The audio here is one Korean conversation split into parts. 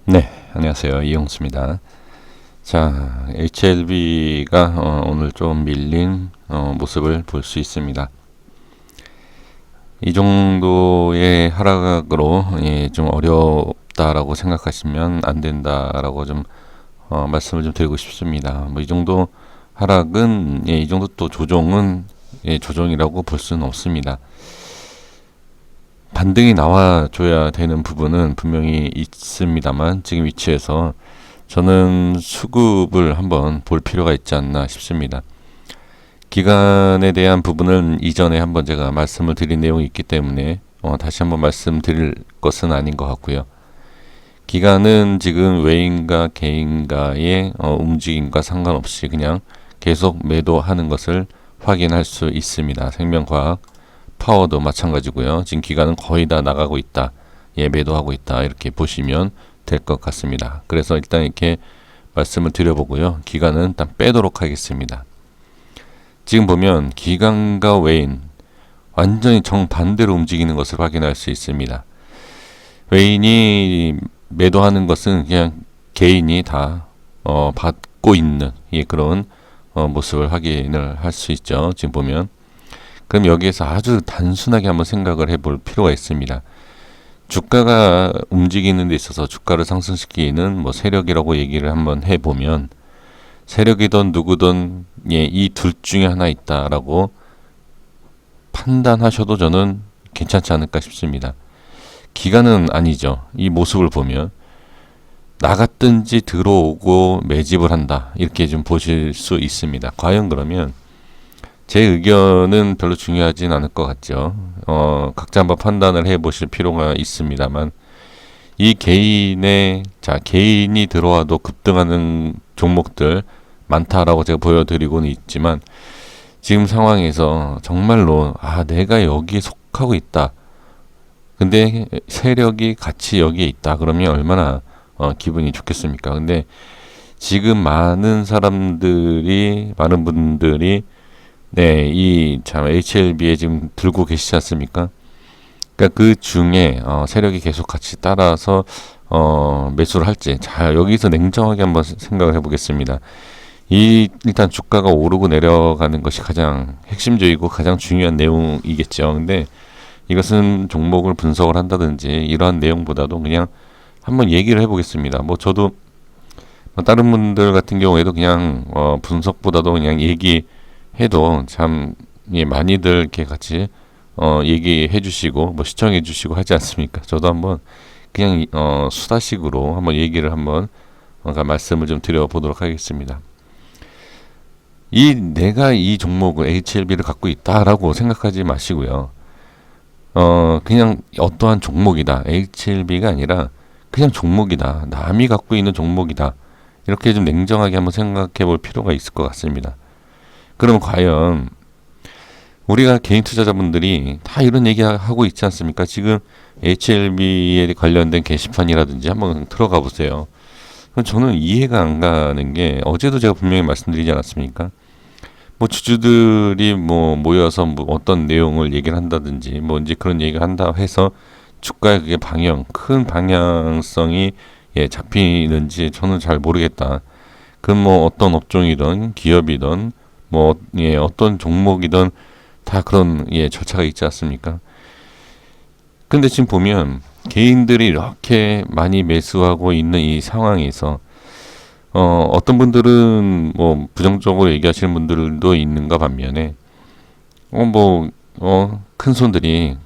네, 안녕하세요. 이용수입니다. 자, HLB가 오늘 좀 밀린 모습을 볼 수 있습니다. 이 정도의 하락으로 좀 어렵다라고 생각하시면 안 된다라고 좀 말씀을 좀 드리고 싶습니다. 뭐 이 정도 하락은 이 정도 또 조정은 조정이라고 볼 수는 없습니다. 반등이 나와줘야 되는 부분은 분명히 있습니다만 지금 위치에서 저는 수급을 한번 볼 필요가 있지 않나 싶습니다. 기간에 대한 부분은 이전에 한번 제가 말씀을 드린 내용이 있기 때문에 다시 한번 말씀드릴 것은 아닌 것 같고요. 기간은 지금 외인과 개인과의 움직임과 상관없이 그냥 계속 매도하는 것을 확인할 수 있습니다. 생명과학, 파워도 마찬가지고요. 지금 기간은 거의 다 나가고 있다. 매도하고 있다. 이렇게 보시면 될 것 같습니다. 그래서 일단 이렇게 말씀을 드려보고요. 기간은 일단 빼도록 하겠습니다. 지금 보면 기간과 외인 완전히 정반대로 움직이는 것을 확인할 수 있습니다. 외인이 매도하는 것은 그냥 개인이 다 받고 있는 그런 모습을 확인을 할 수 있죠. 지금 보면 그럼 여기에서 아주 단순하게 한번 생각을 해볼 필요가 있습니다. 주가가 움직이는 데 있어서 주가를 상승시키는 세력이라고 얘기를 한번 해보면 세력이든 누구든 이 둘 중에 하나 있다라고 판단하셔도 저는 괜찮지 않을까 싶습니다. 기간은 아니죠. 이 모습을 보면 나갔든지 들어오고 매집을 한다 이렇게 좀 보실 수 있습니다. 과연 그러면 제 의견은 별로 중요하진 않을 것 같죠. 각자 한번 판단을 해보실 필요가 있습니다만 이 개인이 들어와도 급등하는 종목들 많다라고 제가 보여드리고는 있지만 지금 상황에서 정말로 내가 여기에 속하고 있다. 근데 세력이 같이 여기에 있다. 그러면 얼마나 기분이 좋겠습니까? 근데 지금 많은 분들이 이 HLB에 지금 들고 계시지 않습니까? 그러니까 그 중에 세력이 계속 같이 따라서 매수를 할지. 자, 여기서 냉정하게 한번 생각을 해보겠습니다. 일단 주가가 오르고 내려가는 것이 가장 핵심적이고 가장 중요한 내용이겠죠. 근데 이것은 종목을 분석을 한다든지 이러한 내용보다도 그냥 한번 얘기를 해보겠습니다. 저도 다른 분들 같은 경우에도 그냥 분석보다도 그냥 얘기해도 참 많이들 이렇게 같이 얘기해 주시고 시청해 주시고 하지 않습니까? 저도 한번 그냥 수다식으로 한번 얘기를 한번 말씀을 좀 드려보도록 하겠습니다. 내가 이 종목을 HLB를 갖고 있다라고 생각하지 마시고요. 그냥 어떠한 종목이다. HLB가 아니라 그냥 종목이다. 남이 갖고 있는 종목이다. 이렇게 좀 냉정하게 한번 생각해 볼 필요가 있을 것 같습니다. 그러면 과연 우리가 개인 투자자분들이 다 이런 얘기하고 있지 않습니까? 지금 HLB에 관련된 게시판이라든지 한번 들어가 보세요. 저는 이해가 안 가는 게 어제도 제가 분명히 말씀드리지 않았습니까? 주주들이 모여서 어떤 내용을 얘기를 한다든지 이제 그런 얘기를 한다 해서 주가의 그게 큰 방향성이 잡히는지 저는 잘 모르겠다. 어떤 업종이든 기업이든 어떤 종목이든 다 그런 절차가 있지 않습니까? 근데 지금 보면 개인들이 이렇게 많이 매수하고 있는 이 상황에서 어떤 분들은 부정적으로 얘기하시는 분들도 있는가 반면에 큰 손들이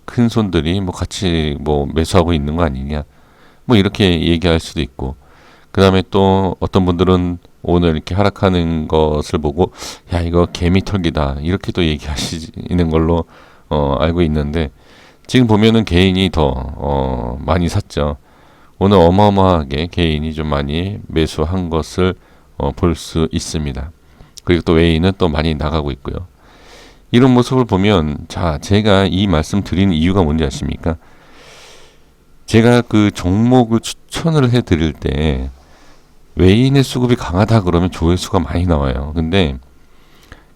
큰 손들이 같이 매수하고 있는 거 아니냐 이렇게 얘기할 수도 있고 그 다음에 또 어떤 분들은 오늘 이렇게 하락하는 것을 보고 이거 개미털기다 이렇게 또 얘기하시는 걸로 알고 있는데 지금 보면은 개인이 더 많이 샀죠. 오늘 어마어마하게 개인이 좀 많이 매수한 것을 볼 수 있습니다. 그리고 또 외인은 또 많이 나가고 있고요. 이런 모습을 보면 제가 이 말씀 드리는 이유가 뭔지 아십니까? 제가 그 종목을 추천을 해드릴 때 외인의 수급이 강하다 그러면 조회수가 많이 나와요. 근데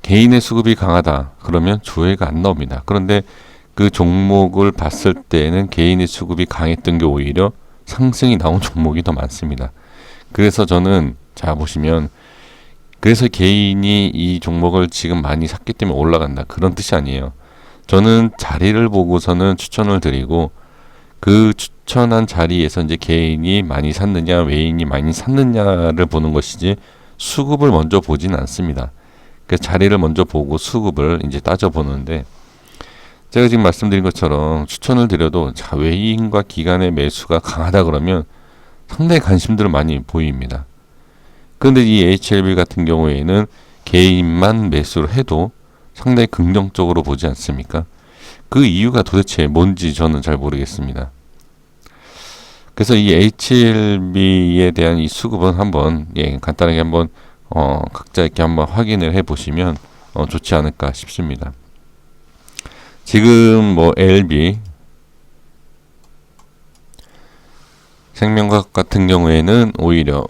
개인의 수급이 강하다 그러면 조회가 안 나옵니다. 그런데 그 종목을 봤을 때는 개인의 수급이 강했던 게 오히려 상승이 나온 종목이 더 많습니다. 그래서 저는 자 보시면 그래서 개인이 이 종목을 지금 많이 샀기 때문에 올라간다 그런 뜻이 아니에요. 저는 자리를 보고서는 추천을 드리고 그 추천한 자리에서 이제 개인이 많이 샀느냐 외인이 많이 샀느냐를 보는 것이지 수급을 먼저 보진 않습니다. 그 자리를 먼저 보고 수급을 이제 따져보는데 제가 지금 말씀드린 것처럼 추천을 드려도 자 외인과 기관의 매수가 강하다 그러면 상당히 관심들을 많이 보입니다. 그런데 이 HLB 같은 경우에는 개인만 매수를 해도 상당히 긍정적으로 보지 않습니까? 그 이유가 도대체 뭔지 저는 잘 모르겠습니다. 그래서 이 HLB에 대한 이 수급은 한번 간단하게 한번 각자 이렇게 한번 확인을 해 보시면 좋지 않을까 싶습니다. 지금 뭐 LB 생명과학 같은 경우에는 오히려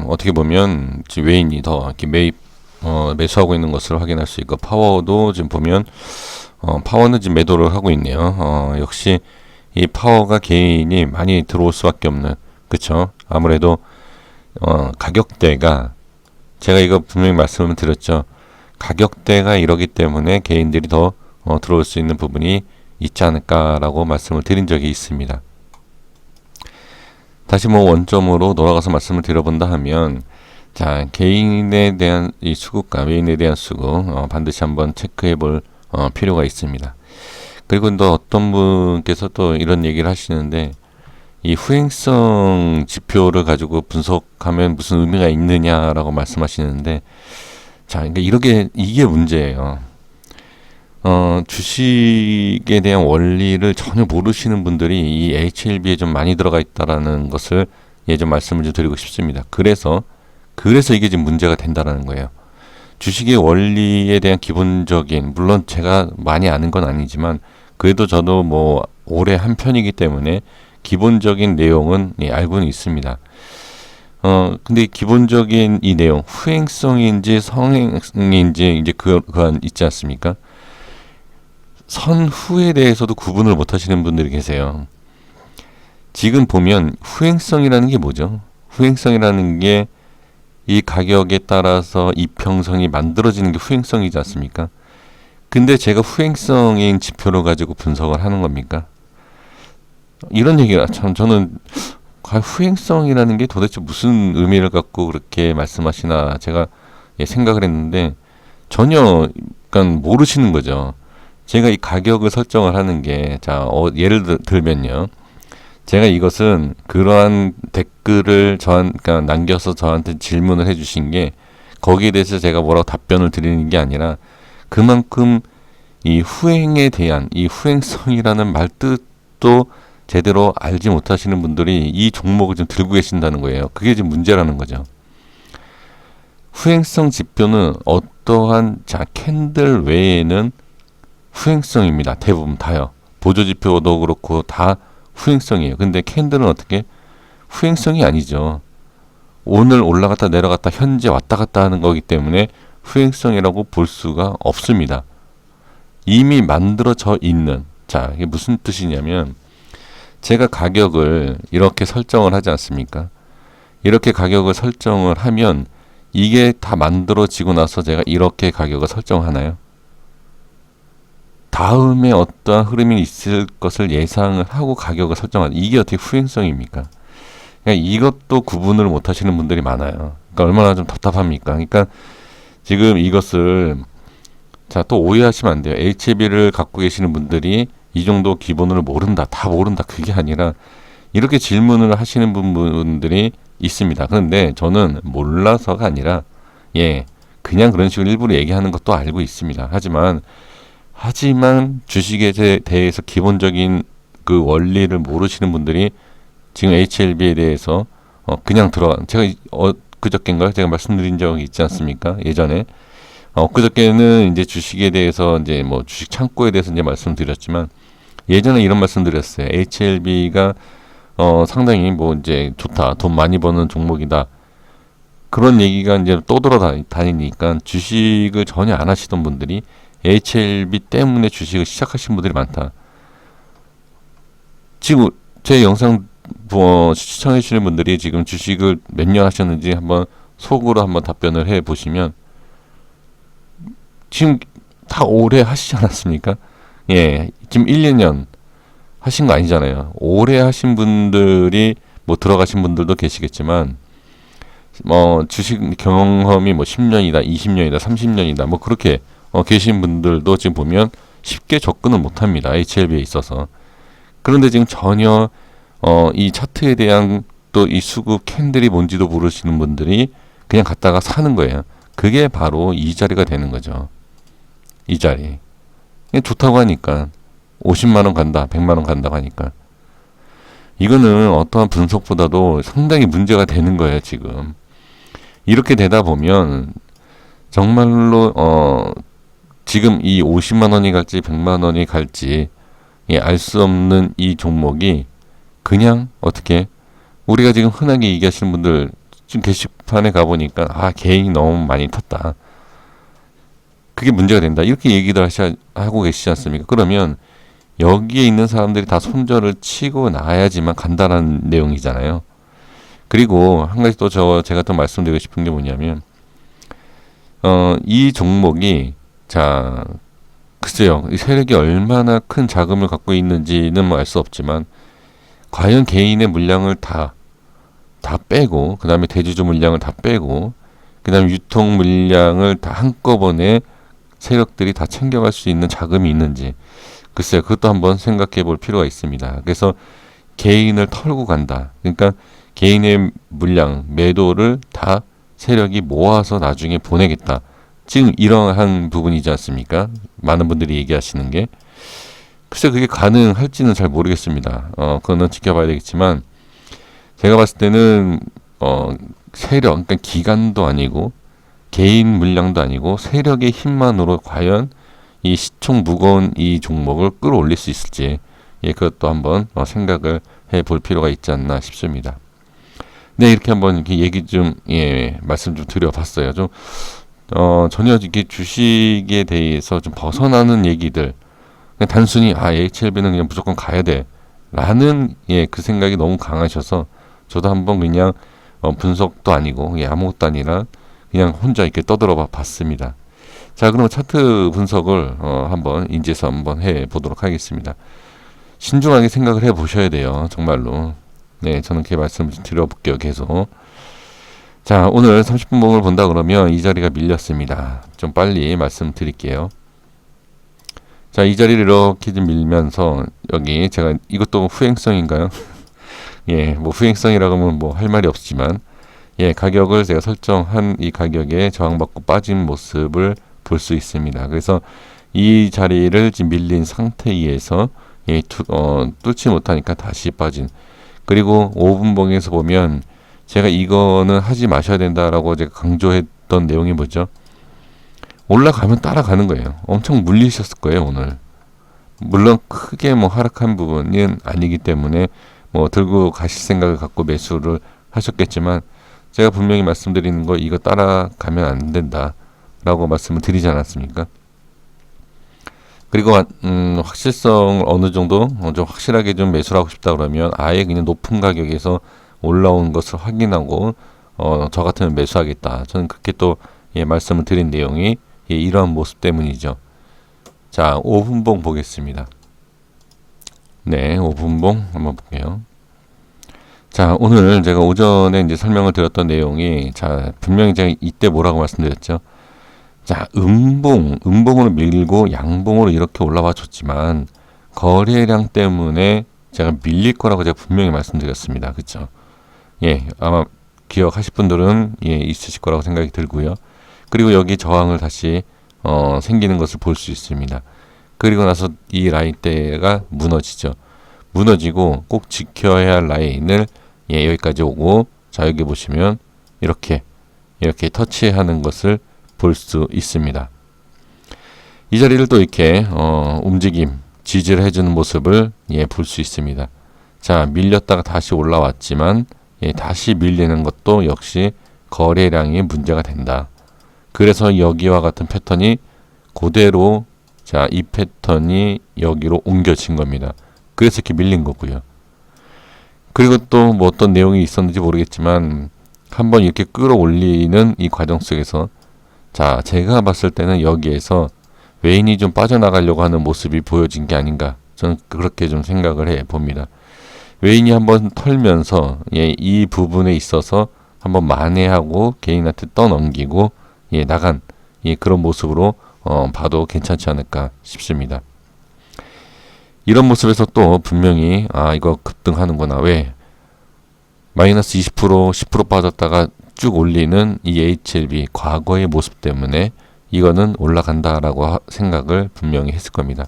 어떻게 보면 외인이 더 이렇게 매수하고 있는 것을 확인할 수 있고 파워도 지금 보면 파워는 지금 매도를 하고 있네요. 역시 이 파워가 개인이 많이 들어올 수밖에 없는 그쵸? 아무래도 가격대가 제가 이거 분명히 말씀을 드렸죠. 가격대가 이러기 때문에 개인들이 더 들어올 수 있는 부분이 있지 않을까라고 말씀을 드린 적이 있습니다. 다시 뭐 원점으로 돌아가서 말씀을 드려본다 하면 자 개인에 대한 이 수급과 외인에 대한 수급 반드시 한번 체크해 볼 필요가 있습니다. 그리고 또 어떤 분께서 또 이런 얘기를 하시는데 이 후행성 지표를 가지고 분석하면 무슨 의미가 있느냐라고 말씀하시는데 자 그러니까 이게 문제예요. 주식에 대한 원리를 전혀 모르시는 분들이 이 HLB에 좀 많이 들어가 있다라는 것을 좀 말씀을 좀 드리고 싶습니다. 그래서 이게 지금 문제가 된다라는 거예요. 주식의 원리에 대한 기본적인 물론 제가 많이 아는 건 아니지만 그래도 저도 뭐 오래 한 편이기 때문에 기본적인 내용은 알고는 있습니다. 근데 기본적인 이 내용 후행성인지 성행인지 이제 그건 있지 않습니까? 선후에 대해서도 구분을 못 하시는 분들이 계세요. 지금 보면 후행성이라는 게 뭐죠? 후행성이라는 게 이 가격에 따라서 이평선이 만들어지는 게 후행성이지 않습니까? 근데 제가 후행성인 지표를 가지고 분석을 하는 겁니까? 이런 얘기가 참 저는 후행성이라는 게 도대체 무슨 의미를 갖고 그렇게 말씀하시나 제가 생각을 했는데 전혀 그러니까 모르시는 거죠. 제가 이 가격을 설정을 하는 게 예를 들면요. 제가 이것은 그러한 댓글을 그러니까 남겨서 저한테 질문을 해주신 게 거기에 대해서 제가 뭐라고 답변을 드리는 게 아니라 그만큼 이 후행에 대한 이 후행성이라는 말뜻도 제대로 알지 못하시는 분들이 이 종목을 좀 들고 계신다는 거예요. 그게 지금 문제라는 거죠. 후행성 지표는 어떠한 캔들 외에는 후행성입니다. 대부분 다요. 보조지표도 그렇고 다 후행성이에요. 근데 캔들은 어떻게? 후행성이 아니죠. 오늘 올라갔다 내려갔다 현재 왔다 갔다 하는 거기 때문에 후행성이라고 볼 수가 없습니다. 이미 만들어져 있는 이게 무슨 뜻이냐면 제가 가격을 이렇게 설정을 하지 않습니까? 이렇게 가격을 설정을 하면 이게 다 만들어지고 나서 제가 이렇게 가격을 설정하나요? 다음에 어떠한 흐름이 있을 것을 예상을 하고 가격을 설정하는 이게 어떻게 후행성입니까? 그러니까 이것도 구분을 못 하시는 분들이 많아요. 그러니까 얼마나 좀 답답합니까? 그러니까 지금 이것을 또 오해하시면 안 돼요. HLB를 갖고 계시는 분들이 이 정도 기본을 모른다, 다 모른다 그게 아니라 이렇게 질문을 하시는 분들이 있습니다. 그런데 저는 몰라서가 아니라 그냥 그런 식으로 일부러 얘기하는 것도 알고 있습니다. 하지만 주식에 대해서 기본적인 그 원리를 모르시는 분들이 지금 HLB에 대해서 그냥 제가 그저께인가요? 제가 말씀드린 적이 있지 않습니까? 예전에 그저께는 이제 주식에 대해서 이제 뭐 주식 창고에 대해서 이제 말씀드렸지만 예전에 이런 말씀드렸어요. HLB가 상당히 뭐 이제 좋다, 돈 많이 버는 종목이다. 그런 얘기가 이제 또 돌아다니니까 주식을 전혀 안 하시던 분들이 HLB 때문에 주식을 시작하신 분들이 많다. 지금 제 영상 시청해 주시는 분들이 지금 주식을 몇 년 하셨는지 한번 속으로 한번 답변을 해 보시면 지금 다 오래 하시지 않았습니까? 예, 지금 1, 2년 하신 거 아니잖아요. 오래 하신 분들이 뭐 들어가신 분들도 계시겠지만 주식 경험이 뭐 10년이다, 20년이다, 30년이다 뭐 그렇게 계신 분들도 지금 보면 쉽게 접근을 못 합니다. HLB에 있어서. 그런데 지금 전혀 이 차트에 대한 또 이 수급 캔들이 뭔지도 모르시는 분들이 그냥 갖다가 사는 거예요. 그게 바로 이 자리가 되는 거죠. 이 자리. 좋다고 하니까 50만 원 간다, 100만 원 간다고 하니까 이거는 어떠한 분석보다도 상당히 문제가 되는 거예요, 지금. 이렇게 되다 보면 정말로 지금 이 50만 원이 갈지 100만 원이 갈지 알 수 없는 이 종목이 그냥 어떻게 우리가 지금 흔하게 얘기하시는 분들 지금 게시판에 가보니까 개인이 너무 많이 탔다. 그게 문제가 된다. 이렇게 얘기들 하고 계시지 않습니까? 그러면 여기에 있는 사람들이 다 손절을 치고 나야지만 간다는 내용이잖아요. 그리고 한 가지 또 제가 또 말씀드리고 싶은 게 뭐냐면 이 종목이 글쎄요. 이 세력이 얼마나 큰 자금을 갖고 있는지는 뭐 알 수 없지만 과연 개인의 물량을 다 빼고 그 다음에 대주주 물량을 다 빼고 그 다음에 유통 물량을 다 한꺼번에 세력들이 다 챙겨갈 수 있는 자금이 있는지 글쎄요. 그것도 한번 생각해 볼 필요가 있습니다. 그래서 개인을 털고 간다. 그러니까 개인의 물량, 매도를 다 세력이 모아서 나중에 보내겠다. 지금 이러한 부분이지 않습니까? 많은 분들이 얘기하시는 게. 글쎄 그게 가능할지는 잘 모르겠습니다. 그거는 지켜봐야 되겠지만 제가 봤을 때는 세력, 그러니까 기관도 아니고 개인 물량도 아니고 세력의 힘만으로 과연 이 시총 무거운 이 종목을 끌어올릴 수 있을지 그것도 한번 생각을 해볼 필요가 있지 않나 싶습니다. 네, 이렇게 한번 이렇게 얘기 좀 말씀 좀 드려봤어요. 좀 전혀 이렇게 주식에 대해서 좀 벗어나는 얘기들, 그냥 단순히 HLB는 그냥 무조건 가야 돼라는 그 생각이 너무 강하셔서 저도 한번 그냥 분석도 아니고 아무것도 아니라 그냥 혼자 이렇게 떠들어 봤습니다. 자, 그러면 차트 분석을 한번 인지해서 한번 해 보도록 하겠습니다. 신중하게 생각을 해 보셔야 돼요, 정말로. 네, 저는 그렇게 말씀 드려볼게요, 계속. 자, 오늘 30분 봉을 본다 그러면 이 자리가 밀렸습니다. 좀 빨리 말씀드릴게요. 자, 이 자리를 이렇게 좀 밀면서 여기 제가 이것도 후행성인가요? 뭐 후행성이라고 하면 뭐 할 말이 없지만 가격을 제가 설정한 이 가격에 저항받고 빠진 모습을 볼 수 있습니다. 그래서 이 자리를 지금 밀린 상태에서 뚫지 못하니까 다시 빠진. 그리고 5분봉에서 보면 제가 이거는 하지 마셔야 된다라고 제가 강조했던 내용이 뭐죠? 올라가면 따라가는 거예요. 엄청 물리셨을 거예요, 오늘. 물론 크게 뭐 하락한 부분은 아니기 때문에 뭐 들고 가실 생각을 갖고 매수를 하셨겠지만 제가 분명히 말씀드리는 거 이거 따라가면 안 된다라고 말씀을 드리지 않았습니까? 그리고 확실성을 어느 정도 좀 확실하게 좀 매수를 하고 싶다 그러면 아예 그냥 높은 가격에서 올라온 것을 확인하고 저 같으면 매수하겠다. 저는 그렇게 또 말씀을 드린 내용이 이러한 모습 때문이죠. 자, 5분봉 보겠습니다. 네, 5분봉 한번 볼게요. 자, 오늘 제가 오전에 이제 설명을 드렸던 내용이 분명히 제가 이때 뭐라고 말씀드렸죠? 자, 음봉으로 밀고 양봉으로 이렇게 올라와 줬지만 거래량 때문에 제가 밀릴 거라고 제가 분명히 말씀드렸습니다. 그렇죠? 아마 기억하실 분들은 있으실 거라고 생각이 들고요. 그리고 여기 저항을 다시 생기는 것을 볼 수 있습니다. 그리고 나서 이 라인대가 무너지죠. 무너지고 꼭 지켜야 할 라인을 여기까지 오고 자, 여기 보시면 이렇게 터치하는 것을 볼 수 있습니다. 이 자리를 또 이렇게 움직임, 지지를 해주는 모습을 볼 수 있습니다. 자, 밀렸다가 다시 올라왔지만 다시 밀리는 것도 역시 거래량이 문제가 된다. 그래서 여기와 같은 패턴이 그대로 이 패턴이 여기로 옮겨진 겁니다. 그래서 이렇게 밀린 거고요. 그리고 또 뭐 어떤 내용이 있었는지 모르겠지만 한번 이렇게 끌어올리는 이 과정 속에서 자, 제가 봤을 때는 여기에서 웨인이 좀 빠져나가려고 하는 모습이 보여진 게 아닌가, 저는 그렇게 좀 생각을 해 봅니다. 웨인이 한번 털면서 이 부분에 있어서 한번 만회하고 개인한테 떠넘기고 나간 그런 모습으로 봐도 괜찮지 않을까 싶습니다. 이런 모습에서 또 분명히 이거 급등하는구나, 왜 마이너스 20% 10% 빠졌다가 쭉 올리는 이 HLB 과거의 모습 때문에 이거는 올라간다라고 생각을 분명히 했을 겁니다.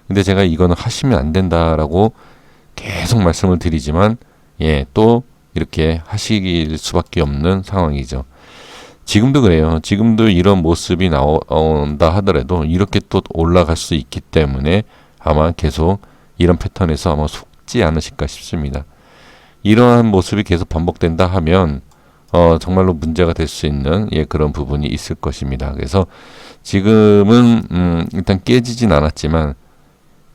근데 제가 이거는 하시면 안 된다라고 계속 말씀을 드리지만 또 이렇게 하실 수밖에 없는 상황이죠. 지금도 그래요. 지금도 이런 모습이 나온다 하더라도 이렇게 또 올라갈 수 있기 때문에 아마 계속 이런 패턴에서 아마 속지 않으실까 싶습니다. 이러한 모습이 계속 반복된다 하면 정말로 문제가 될 수 있는 그런 부분이 있을 것입니다. 그래서 지금은 일단 깨지진 않았지만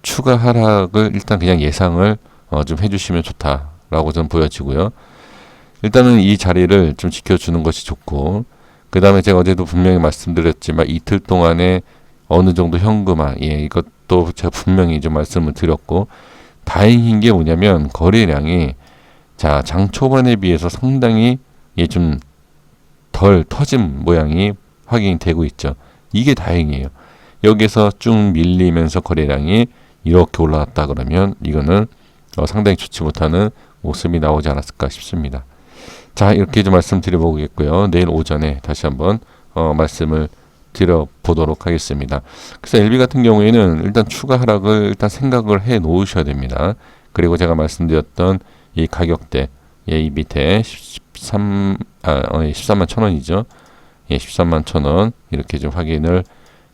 추가 하락을 일단 그냥 예상을 좀 해주시면 좋다라고 저는 보여지고요. 일단은 이 자리를 좀 지켜주는 것이 좋고, 그 다음에 제가 어제도 분명히 말씀드렸지만 이틀 동안에 어느 정도 현금화, 이것도 제가 분명히 좀 말씀을 드렸고, 다행인 게 뭐냐면 거래량이 자, 장 초반에 비해서 상당히 좀 덜 터진 모양이 확인이 되고 있죠. 이게 다행이에요. 여기서 쭉 밀리면서 거래량이 이렇게 올라왔다 그러면 이거는 상당히 좋지 못하는 모습이 나오지 않았을까 싶습니다. 자, 이렇게 좀 말씀드려보겠고요. 내일 오전에 다시 한번 말씀을 드려보도록 하겠습니다. 그래서 LB 같은 경우에는 일단 추가 하락을 일단 생각을 해 놓으셔야 됩니다. 그리고 제가 말씀드렸던 이 가격대, 이 밑에 13만 1,000원이죠. 13만 1,000원 이렇게 좀 확인을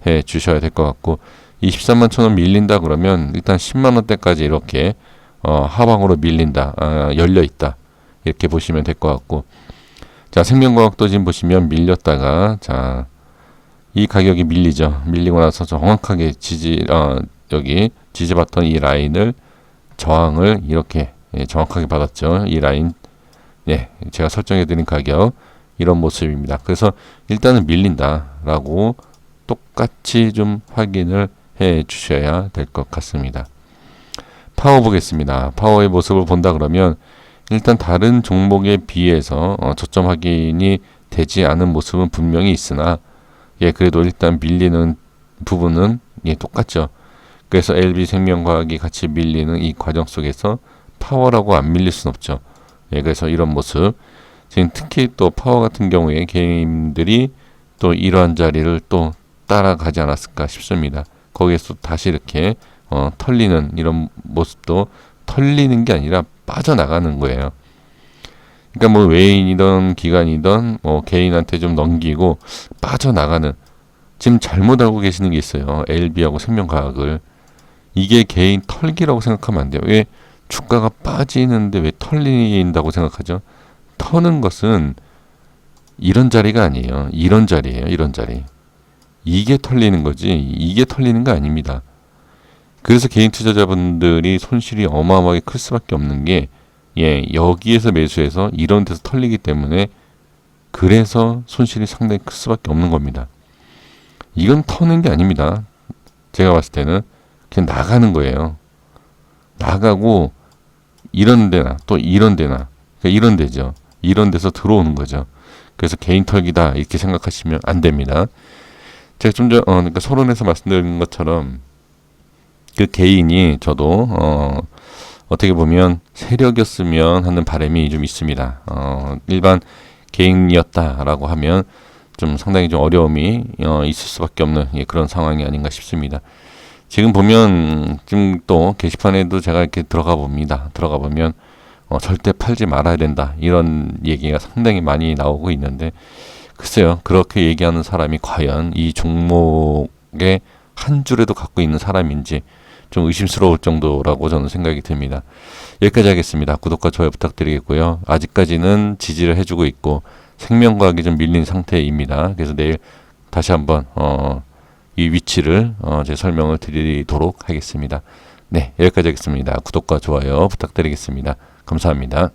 해 주셔야 될 것 같고, 이 13만 1,000원 밀린다 그러면 일단 10만 원대까지 이렇게 하방으로 밀린다, 열려 있다, 이렇게 보시면 될 것 같고, 자, 생명과학도 지금 보시면 밀렸다가 자, 이 가격이 밀리죠. 밀리고 나서 정확하게 여기 지지받던 이 라인을 저항을 이렇게 정확하게 받았죠. 이 라인, 제가 설정해 드린 가격, 이런 모습입니다. 그래서 일단은 밀린다라고 똑같이 좀 확인을 해 주셔야 될 것 같습니다. 파워 보겠습니다. 파워의 모습을 본다 그러면 일단 다른 종목에 비해서 저점 확인이 되지 않은 모습은 분명히 있으나 그래도 일단 밀리는 부분은 똑같죠. 그래서 LB생명과학이 같이 밀리는 이 과정 속에서 파워라고 안 밀릴 수는 없죠. 그래서 이런 모습, 지금 특히 또 파워 같은 경우에 개인들이 또 이러한 자리를 또 따라가지 않았을까 싶습니다. 거기에서 다시 이렇게 털리는 이런 모습도 털리는 게 아니라 빠져나가는 거예요. 그러니까 뭐 외인이든 기관이든 개인한테 좀 넘기고 빠져나가는, 지금 잘못 알고 계시는 게 있어요. LB하고 생명과학을. 이게 개인 털기라고 생각하면 안 돼요. 왜 주가가 빠지는데 왜 털린다고 생각하죠? 터는 것은 이런 자리가 아니에요. 이런 자리예요. 이런 자리. 이게 털리는 거지 이게 털리는 거 아닙니다. 그래서 개인 투자자분들이 손실이 어마어마하게 클 수밖에 없는 게 여기에서 매수해서 이런 데서 털리기 때문에, 그래서 손실이 상당히 클 수밖에 없는 겁니다. 이건 터는 게 아닙니다. 제가 봤을 때는 그냥 나가는 거예요. 나가고 이런 데나 또 이런 데나, 그러니까 이런 데죠. 이런 데서 들어오는 거죠. 그래서 개인 털기다 이렇게 생각하시면 안 됩니다. 제가 좀 전 그러니까 서론에서 말씀드린 것처럼 그 개인이 저도 어떻게 보면 세력이었으면 하는 바람이 좀 있습니다. 일반 개인이었다라고 하면 좀 상당히 좀 어려움이 있을 수밖에 없는 그런 상황이 아닌가 싶습니다. 지금 보면 지금 또 게시판에도 제가 이렇게 들어가 봅니다. 들어가 보면 절대 팔지 말아야 된다 이런 얘기가 상당히 많이 나오고 있는데, 글쎄요, 그렇게 얘기하는 사람이 과연 이 종목의 한 줄에도 갖고 있는 사람인지 좀 의심스러울 정도라고 저는 생각이 듭니다. 여기까지 하겠습니다. 구독과 좋아요 부탁드리겠고요. 아직까지는 지지를 해주고 있고 생명과학이 좀 밀린 상태입니다. 그래서 내일 다시 한번 이 위치를 제 설명을 드리도록 하겠습니다. 네, 여기까지 하겠습니다. 구독과 좋아요 부탁드리겠습니다. 감사합니다.